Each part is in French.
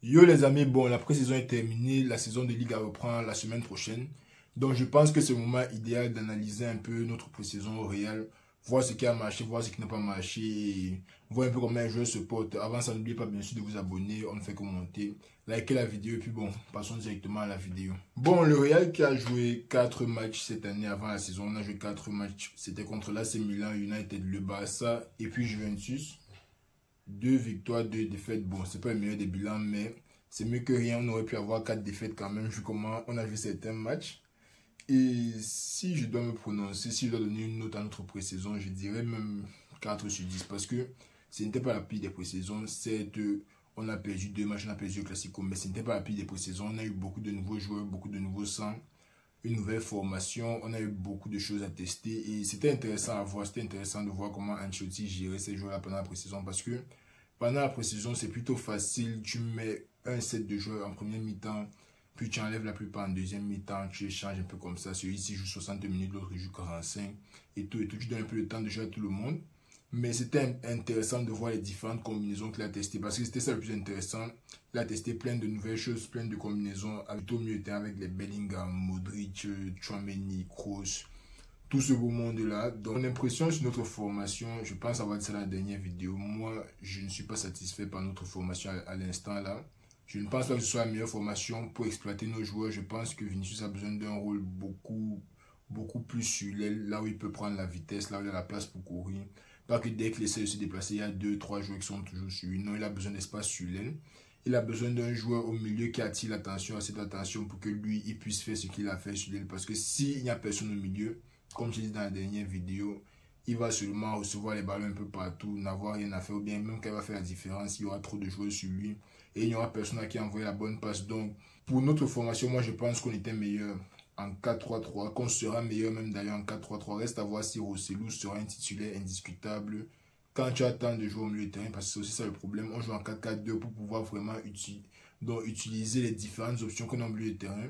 Yo les amis, bon la pré-saison est terminée, la saison de Ligue reprend la semaine prochaine. Donc je pense que c'est le moment idéal d'analyser un peu notre pré-saison au Real, voir ce qui a marché, voir ce qui n'a pas marché, et voir un peu comment un joueur se porte. Avant ça, n'oubliez pas bien sûr de vous abonner, on ne fait que monter, likez la vidéo et puis bon, passons directement à la vidéo. Bon, le Real qui a joué 4 matchs cette année avant la saison, on a joué 4 matchs, c'était contre l'AC Milan, United, le Barça et puis Juventus. 2 victoires, 2 défaites. Bon, c'est pas le meilleur des bilans, mais c'est mieux que rien. On aurait pu avoir 4 défaites quand même, vu comment on a vu certains matchs. Et si je dois me prononcer, si je dois donner une note à notre pré-saison, je dirais même 4 sur 10. Parce que ce n'était pas la pire des pré-saisons. Certes, on a perdu 2 matchs, on a perdu le Classico, mais ce n'était pas la pire des pré-saisons. On a eu beaucoup de nouveaux joueurs, beaucoup de nouveaux sangs, une nouvelle formation. On a eu beaucoup de choses à tester. Et c'était intéressant à voir. C'était intéressant de voir comment Ancelotti gérait ces joueurs-là pendant la pré-saison. Parce que pendant la pré-saison, c'est plutôt facile. Tu mets un set de joueurs en première mi-temps, puis tu enlèves la plupart en deuxième mi-temps, tu échanges un peu comme ça. Celui-ci joue 60 minutes, l'autre joue 45, et tout. Tu donnes un peu de temps de jouer à tout le monde. Mais c'était intéressant de voir les différentes combinaisons qu'il a testées, parce que c'était ça le plus intéressant. Il a testé plein de nouvelles choses, plein de combinaisons, avec au mieux avec les Bellingham, Modric, Tchouaméni, Kroos, tout ce beau monde-là. Donc, mon impression sur notre formation, je pense avoir dit ça dans la dernière vidéo. Moi, je ne suis pas satisfait par notre formation à l'instant là. Je ne pense pas que ce soit la meilleure formation pour exploiter nos joueurs. Je pense que Vinicius a besoin d'un rôle beaucoup plus sur l'aile, là où il peut prendre la vitesse, là où il a la place pour courir. Pas que dès qu'il essaie de se déplacer, il y a 2-3 joueurs qui sont toujours sur lui. Non, il a besoin d'espace sur l'aile. Il a besoin d'un joueur au milieu qui attire l'attention, cette attention pour que lui, il puisse faire ce qu'il a fait sur l'aile. Parce que s'il n'y a personne au milieu, comme je dis dans la dernière vidéo, il va seulement recevoir les ballons un peu partout, n'avoir rien à faire, ou bien même quand il va faire la différence, il y aura trop de joueurs sur lui et il n'y aura personne à qui envoyer la bonne passe. Donc, pour notre formation, moi je pense qu'on était meilleur en 4-3-3, qu'on sera meilleur même d'ailleurs en 4-3-3. Reste à voir si Rossellou sera un titulaire indiscutable quand tu as tant de joueurs au milieu de terrain, parce que c'est aussi ça le problème. On joue en 4-4-2 pour pouvoir vraiment utiliser les différentes options qu'on a au milieu de terrain.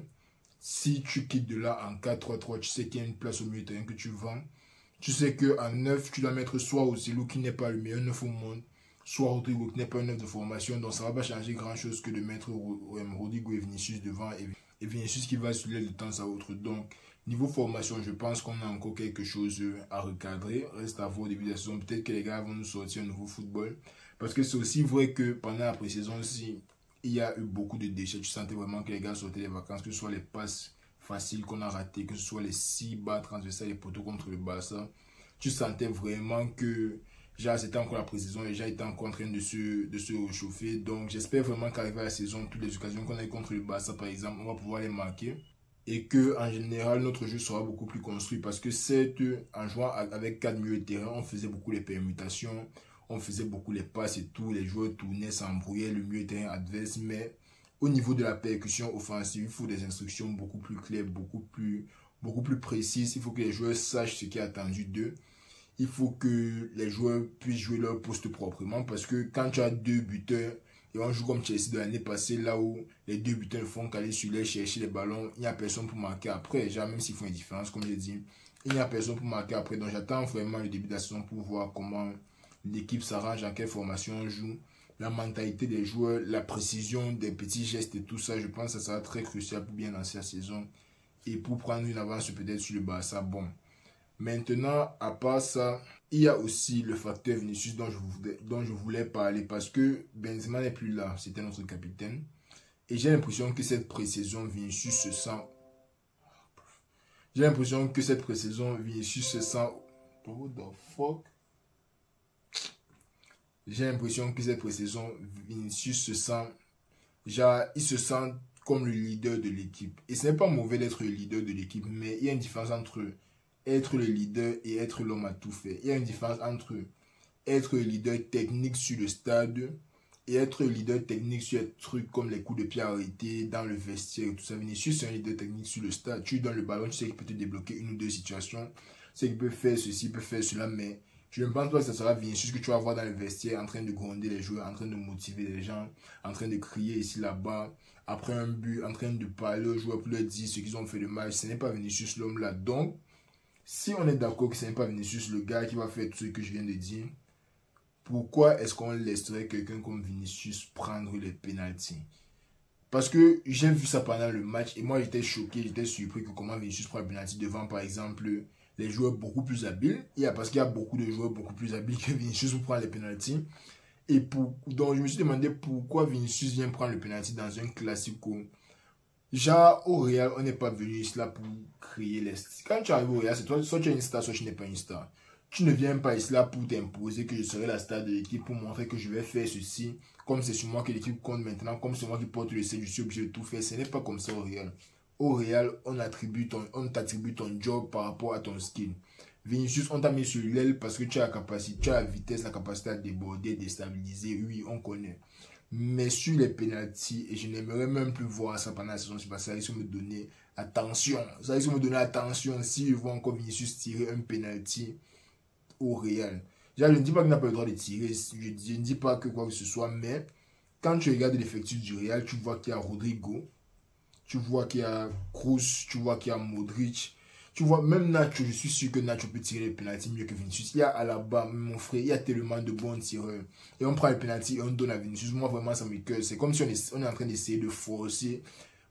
Si tu quittes de là en 4-3-3, tu sais qu'il y a une place au milieu de terrain que tu vends. Tu sais qu'en 9, tu dois mettre soit Rossellou qui n'est pas le meilleur 9 au monde, soit Rodrigo qui n'est pas un 9 de formation. Donc ça ne va pas changer grand chose que de mettre Rodrigo et Vinicius devant. Et Vinicius qui va sur l'aile de temps à autre. Donc niveau formation, je pense qu'on a encore quelque chose à recadrer. Reste à voir au début de la saison. Peut-être que les gars vont nous sortir un nouveau football. Parce que c'est aussi vrai que pendant la pré-saison aussi, il y a eu beaucoup de déchets. Tu sentais vraiment que les gars sortaient des vacances, que ce soit les passes faciles qu'on a ratées, que ce soit les 6 bas transversales et poteaux contre le Barça. Tu sentais vraiment que c'était encore la pré-saison et était encore en train de se réchauffer. Donc j'espère vraiment qu'arrivé à la saison, toutes les occasions qu'on a eu contre le Barça par exemple, on va pouvoir les marquer. Et que en général, notre jeu sera beaucoup plus construit. Parce que certes, en jouant avec 4 milieux de terrain, on faisait beaucoup les permutations. On faisait beaucoup les passes et tout. Les joueurs tournaient, s'embrouillaient le milieu de terrain adverse. Mais au niveau de la percussion offensive, il faut des instructions beaucoup plus claires, beaucoup plus précises. Il faut que les joueurs sachent ce qui est attendu d'eux. Il faut que les joueurs puissent jouer leur poste proprement. Parce que quand tu as 2 buteurs, et on joue comme Chelsea de l'année passée, là où les 2 buteurs font qu'aller sur les chercher les ballons, il n'y a personne pour marquer après. Déjà, même s'ils font une différence, comme je dis, il n'y a personne pour marquer après. Donc j'attends vraiment le début de la saison pour voir comment l'équipe s'arrange, en quelle formation on joue, la mentalité des joueurs, la précision des petits gestes et tout ça. Je pense que ça sera très crucial pour bien lancer la saison et pour prendre une avance peut-être sur le Barça. Bon, maintenant, à part ça, il y a aussi le facteur Vinicius dont je voulais parler parce que Benzema n'est plus là, c'était notre capitaine. Et j'ai l'impression que cette pré-saison, Vinicius se sent... J'ai l'impression que cette pré-saison, Vinicius se sent... What the fuck? J'ai l'impression que cette pré-saison, Vinicius se sent... Genre, il se sent comme le leader de l'équipe. Et ce n'est pas mauvais d'être le leader de l'équipe, mais il y a une différence entre être le leader et être l'homme à tout faire. Il y a une différence entre être le leader technique sur le stade et être le leader technique sur des trucs comme les coups de pied arrêtés dans le vestiaire et tout ça. Vinicius, c'est un leader technique sur le stade. Tu lui donnes le ballon, tu sais qu'il peut te débloquer une ou deux situations. Tu sais qu'il peut faire ceci, il peut faire cela, mais je ne pense pas que ce sera Vinicius que tu vas voir dans le vestiaire en train de gronder les joueurs, en train de motiver les gens, en train de crier ici, là-bas, après un but, en train de parler aux joueurs pour leur dire ce qu'ils ont fait de mal. Ce n'est pas Vinicius l'homme là. Donc, si on est d'accord que ce n'est pas Vinicius le gars qui va faire tout ce que je viens de dire, pourquoi est-ce qu'on laisserait quelqu'un comme Vinicius prendre les pénaltys? Parce que j'ai vu ça pendant le match et moi j'étais choqué, j'étais surpris que comment Vinicius prend le penalty devant par exemple les joueurs beaucoup plus habiles. Parce qu'il y a beaucoup de joueurs beaucoup plus habiles que Vinicius pour prendre les penalties. Donc je me suis demandé pourquoi Vinicius vient prendre le penalty dans un classico. Genre au Real, on n'est pas venu ici là pour créer les... Quand tu arrives au Real, c'est toi, soit tu es une star, soit tu n'es pas une star. Tu ne viens pas ici là pour t'imposer que je serai la star de l'équipe, pour montrer que je vais faire ceci. Comme c'est sur moi que l'équipe compte maintenant, comme c'est moi qui porte le C, je suis obligé de tout faire. Ce n'est pas comme ça au Real. Au Real, on t'attribue ton job par rapport à ton skill. Vinicius, on t'a mis sur l'aile parce que tu as la capacité, tu as la vitesse, la capacité à déborder, déstabiliser. Oui, on connaît. Mais sur les pénaltys, et je n'aimerais même plus voir ça pendant la saison, parce que ça risque de me donner attention. Ça risque de me donner attention si je vois encore Vinicius tirer un penalty au Real. Déjà, je ne dis pas qu'il n'a pas le droit de tirer, je ne dis pas que quoi que ce soit, mais quand tu regardes l'effectif du Real, tu vois qu'il y a Rodrigo, tu vois qu'il y a Kroos, tu vois qu'il y a Modric. Tu vois, même Nacho, je suis sûr que Nacho peut tirer les pénaltys mieux que Vinicius. Il y a Alaba, mon frère, il y a tellement de bons tireurs. Et on prend les pénaltys et on donne à Vinicius. Moi, vraiment, ça me cœur. C'est comme si on est en train d'essayer de forcer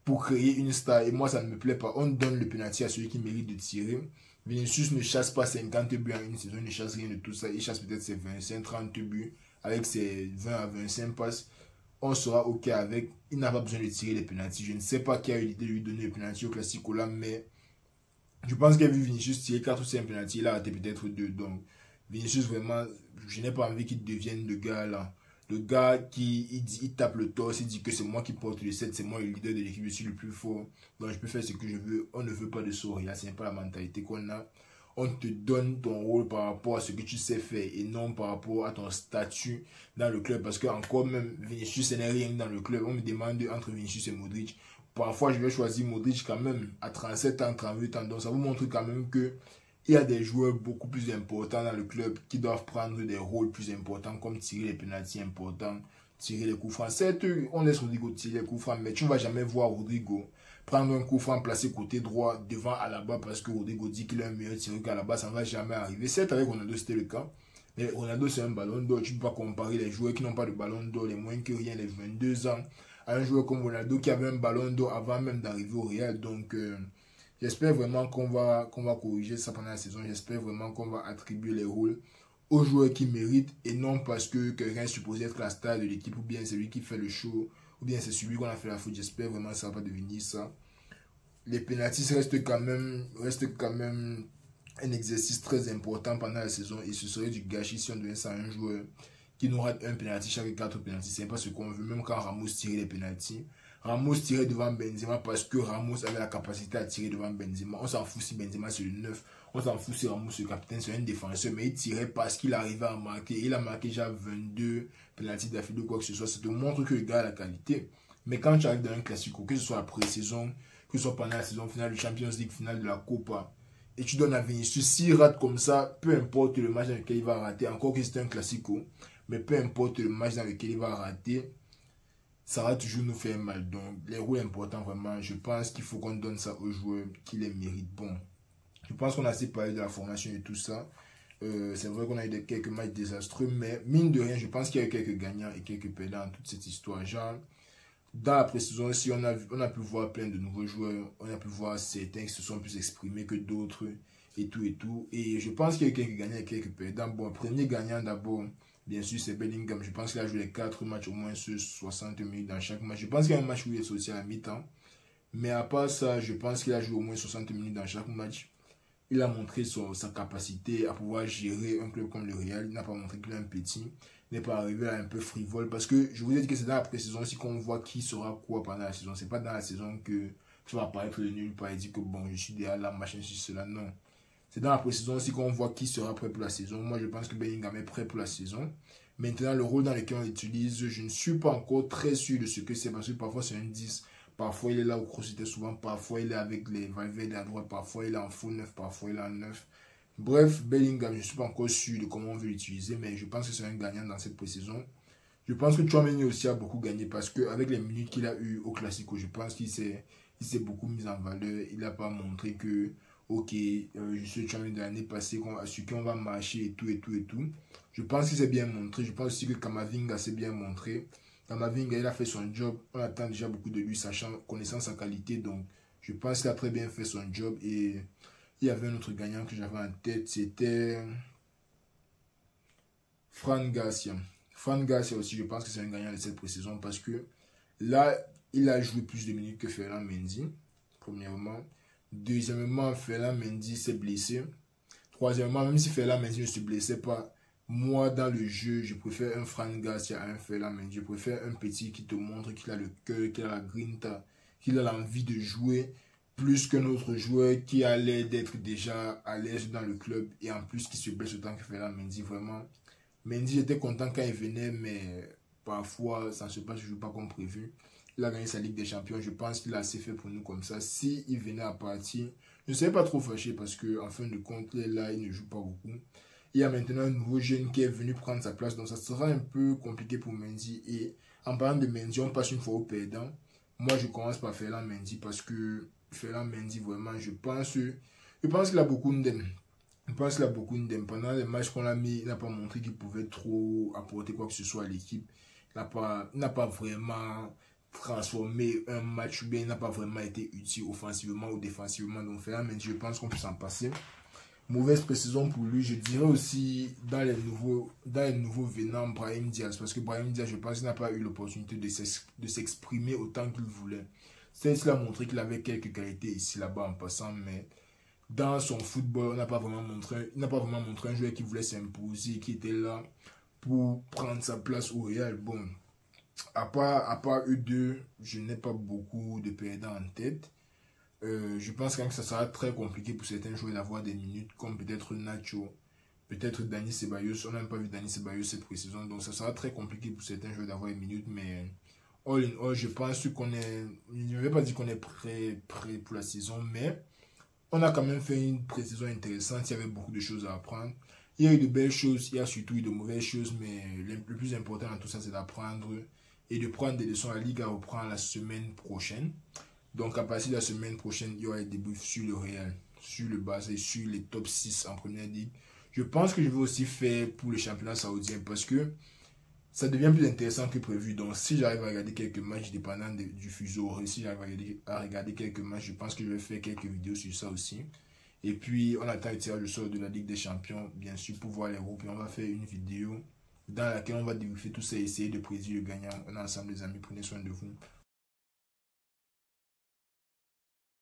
pour créer une star. Et moi, ça ne me plaît pas. On donne le pénalty à celui qui mérite de tirer. Vinicius ne chasse pas 50 buts en une saison. Il ne chasse rien de tout ça. Il chasse peut-être ses 25, 30 buts avec ses 20 à 25 passes. On sera OK avec. Il n'a pas besoin de tirer les pénaltys. Je ne sais pas qui a eu l'idée de lui donner le pénalty au Classico là, mais je pense qu'il a vu Vinicius tirer 4 ou 5 pénaltys. Il a raté peut-être 2. Donc, Vinicius, vraiment, je n'ai pas envie qu'il devienne le gars là. Le gars qui il tape le torse, il dit que c'est moi qui porte le 7, c'est moi le leader de l'équipe, je suis le plus fort. Donc, je peux faire ce que je veux. On ne veut pas de Soria. Ce n'est pas la mentalité qu'on a. On te donne ton rôle par rapport à ce que tu sais faire et non par rapport à ton statut dans le club. Parce que encore même, Vinicius, ce n'est rien dans le club. On me demande entre Vinicius et Modric. Parfois, je vais choisir Modric quand même à 37 ans, 38 ans. Donc, ça vous montre quand même que il y a des joueurs beaucoup plus importants dans le club qui doivent prendre des rôles plus importants, comme tirer les pénaltys importants, tirer les coups francs. Certes, on laisse Rodrigo tirer les coups francs, mais tu ne vas jamais voir Rodrigo prendre un coup franc placé côté droit devant Alaba parce que Rodrigo dit qu'il est un meilleur tireur qu'Alaba. Ça ne va jamais arriver. Certes, avec Ronaldo, c'était le cas. Mais Ronaldo, c'est un ballon d'or. Tu ne peux pas comparer les joueurs qui n'ont pas de ballon d'or, les moins que rien, les 22 ans, à un joueur comme Ronaldo qui avait un ballon d'or avant même d'arriver au Real. Donc, j'espère vraiment qu'on va corriger ça pendant la saison. J'espère vraiment qu'on va attribuer les rôles aux joueurs qui méritent et non parce que quelqu'un est supposé être la star de l'équipe ou bien c'est lui qui fait le show ou bien c'est celui qu'on a fait la faute. J'espère vraiment que ça ne va pas devenir ça. Les pénaltys restent quand même un exercice très important pendant la saison et ce serait du gâchis si on donnait ça à un joueur qui nous rate un penalty chaque 4 pénaltys. C'est pas ce qu'on veut, même quand Ramos tirait les pénaltys. Ramos tirait devant Benzema parce que Ramos avait la capacité à tirer devant Benzema. On s'en fout si Benzema c'est le 9. On s'en fout si Ramos c'est le capitaine, c'est un défenseur. Mais il tirait parce qu'il arrivait à marquer. Il a marqué déjà 22 pénaltys d'affilée ou quoi que ce soit. Ça te montre que le gars a la qualité. Mais quand tu arrives dans un classico, que ce soit la pré-saison, que ce soit pendant la saison finale du Champions League, finale de la Copa, et tu donnes à Vinicius, s'il rate comme ça, peu importe le match dans lequel il va rater, encore que c'est un classico, mais peu importe le match dans lequel il va rater, ça va toujours nous faire mal. Donc, les rôles importants, vraiment, je pense qu'il faut qu'on donne ça aux joueurs qui les méritent. Bon, je pense qu'on a assez parlé de la formation et tout ça. C'est vrai qu'on a eu quelques matchs désastreux, mais mine de rien, je pense qu'il y a eu quelques gagnants et quelques perdants dans toute cette histoire. Genre, dans la pré-saison aussi, on a pu voir plein de nouveaux joueurs. On a pu voir certains qui se sont plus exprimés que d'autres et tout et tout. Et je pense qu'il y a eu quelques gagnants et quelques perdants. Bon, premier gagnant d'abord, bien sûr, c'est Bellingham. Je pense qu'il a joué les 4 matchs, au moins sur 60 minutes dans chaque match. Je pense qu'il y a un match où il est sorti à la mi-temps. Mais à part ça, je pense qu'il a joué au moins 60 minutes dans chaque match. Il a montré sa capacité à pouvoir gérer un club comme le Real. Il n'a pas montré qu'il est un petit. Il n'est pas arrivé à un peu frivole. Parce que je vous ai dit que c'est dans la pré-saison aussi qu'on voit qui sera quoi pendant la saison. C'est pas dans la saison que tu vas apparaître de nulle part et dire que bon, je suis derrière la machin, sur cela. Non. C'est dans la pré-saison aussi qu'on voit qui sera prêt pour la saison. Moi, je pense que Bellingham est prêt pour la saison. Maintenant, le rôle dans lequel on l'utilise, je ne suis pas encore très sûr de ce que c'est. Parce que parfois, c'est un 10. Parfois, il est là où Kroos était souvent. Parfois, il est avec les Valverde à droite. Parfois, il est en faux 9. Parfois, il est en 9. Bref, Bellingham, je ne suis pas encore sûr de comment on veut l'utiliser. Mais je pense que c'est un gagnant dans cette pré-saison. Je pense que Tchouaméni aussi a beaucoup gagné. Parce qu'avec les minutes qu'il a eues au Classico, je pense qu'il s'est beaucoup mis en valeur. Il n'a pas montré que, ok, je suis le Tchouaméni de l'année passée, sur qui on va marcher et tout et tout et tout. Je pense qu'il s'est bien montré. Je pense aussi que Kamavinga s'est bien montré. Kamavinga, il a fait son job. On attend déjà beaucoup de lui, sachant, connaissant sa qualité. Donc, je pense qu'il a très bien fait son job. Et il y avait un autre gagnant que j'avais en tête. C'était Fran Garcia. Fran Garcia aussi, je pense que c'est un gagnant de cette pré-saison parce que là, il a joué plus de minutes que Ferland Mendy, premièrement. Deuxièmement, Ferland Mendy s'est blessé. Troisièmement, même si Ferland Mendy ne se blessait pas, moi, dans le jeu, je préfère un Fran Garcia à un Ferland Mendy. Je préfère un petit qui te montre qu'il a le cœur, qu'il a la grinta, qu'il a l'envie de jouer, plus qu'un autre joueur qui a l'air d'être déjà à l'aise dans le club et en plus qui se blesse autant que Ferland Mendy. Vraiment, Mendy, j'étais content quand il venait, mais parfois, ça ne se passe toujours pas comme prévu. Il a gagné sa Ligue des Champions. Je pense qu'il a assez fait pour nous comme ça. S'il venait à partir, je ne serais pas trop fâché parce qu'en fin de compte, là, il ne joue pas beaucoup. Il y a maintenant un nouveau jeune qui est venu prendre sa place. Donc, ça sera un peu compliqué pour Mendy. Et en parlant de Mendy, on passe une fois au perdant. Moi, je commence par Ferland Mendy parce que Ferland Mendy, vraiment, je pense qu'il a beaucoup d'âme. Je pense qu'il a beaucoup d'âme. Pendant les matchs qu'on a mis, il n'a pas montré qu'il pouvait trop apporter quoi que ce soit à l'équipe. Il n'a pas vraiment transformé un match, ou bien il n'a pas vraiment été utile offensivement ou défensivement. Donc, Ferland Mendy, je pense qu'on peut s'en passer. Mauvaise précision pour lui, je dirais aussi dans les nouveaux venants, Brahim Diaz. Parce que Brahim Diaz, je pense qu'il n'a pas eu l'opportunité de s'exprimer autant qu'il voulait. Certes, il a montré qu'il avait quelques qualités ici, là-bas en passant, mais dans son football, il n'a pas vraiment montré un joueur qui voulait s'imposer, qui était là pour prendre sa place au Real. Bon, à part eux deux, je n'ai pas beaucoup de perdants en tête. Je pense quand même que ça sera très compliqué pour certains joueurs d'avoir des minutes, comme peut-être Nacho, peut-être Dani Ceballos. On n'a même pas vu Dani Ceballos cette pré-saison, donc ça sera très compliqué pour certains joueurs d'avoir des minutes, mais all in all, je pense qu'on est, je ne vais pas dire qu'on est prêt pour la saison, mais on a quand même fait une pré-saison intéressante, il y avait beaucoup de choses à apprendre. Il y a eu de belles choses, il y a surtout eu de mauvaises choses, mais le plus important dans tout ça, c'est d'apprendre et de prendre des leçons. La Ligue reprend la semaine prochaine. Donc, à partir de la semaine prochaine, il y aura des débriefs sur le Real, sur le Barça et sur les top 6 en première ligue. Je pense que je vais aussi faire pour le championnat saoudien parce que ça devient plus intéressant que prévu. Donc, si j'arrive à regarder quelques matchs dépendant du fuseau horaire, si j'arrive à regarder quelques matchs, je pense que je vais faire quelques vidéos sur ça aussi. Et puis, on attend le tirage au sort de la Ligue des Champions, bien sûr, pour voir les groupes. Et on va faire une vidéo dans laquelle on va débriefer tout ça et essayer de prédire le gagnant. On est ensemble, les amis. Prenez soin de vous.